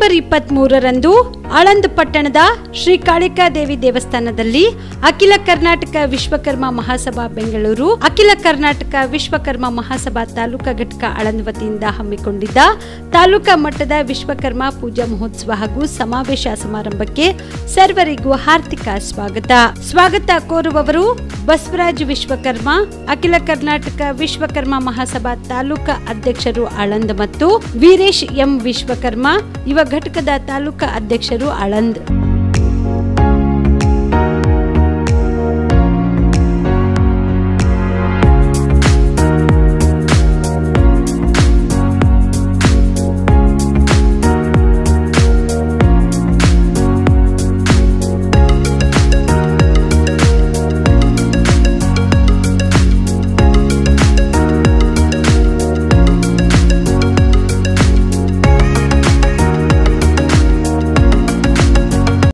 December 23ರಂದು Aland ಪಟ್ಟಣದ ಶ್ರೀ ಕಾಳಿಕಾದೇವಿ ದೇವಸ್ಥಾನದಲ್ಲಿ ಅಖಿಲ ಕರ್ನಾಟಕ ವಿಶ್ವಕರ್ಮ ಮಹಾಸಭಾ ಬೆಂಗಳೂರು, ಅಖಿಲ ಕರ್ನಾಟಕ ವಿಶ್ವಕರ್ಮ ಮಹಾಸಭಾ ತಾಲೂಕಾ ಘಟಕ ಆಳಂದ ವತಿಯಿಂದ ಹಮ್ಮಿಕೊಂಡಿದ್ದ ತಾಲೂಕಾ ಮಟ್ಟದ ವಿಶ್ವಕರ್ಮ ಪೂಜಾ ಮಹೋತ್ಸವ ಹಾಗೂ ಸಮಾವೇಶ ಸಮಾರಂಭಕ್ಕೆ ಸರ್ವರಿಗೂ ಹಾರ್ದಿಕ ಸ್ವಾಗತ ಕೋರುವವರು ಬಸವರಾಜ್ ವಿಶ್ವಕರ್ಮ, ಅಖಿಲ ಕರ್ನಾಟಕ ವಿಶ್ವಕರ್ಮ ಮಹಾಸಭಾ ತಾಲೂಕಾ ಅಧ್ಯಕ್ಷರು ಆಳಂದ ಮತ್ತು ವೀರೇಶ್ ಎಂ ವಿಶ್ವಕರ್ಮ ಯುವ ಘಟಕದ ತಾಲೂಕಾ ಅಧ್ಯಕ್ಷರು ಆಳಂದ್.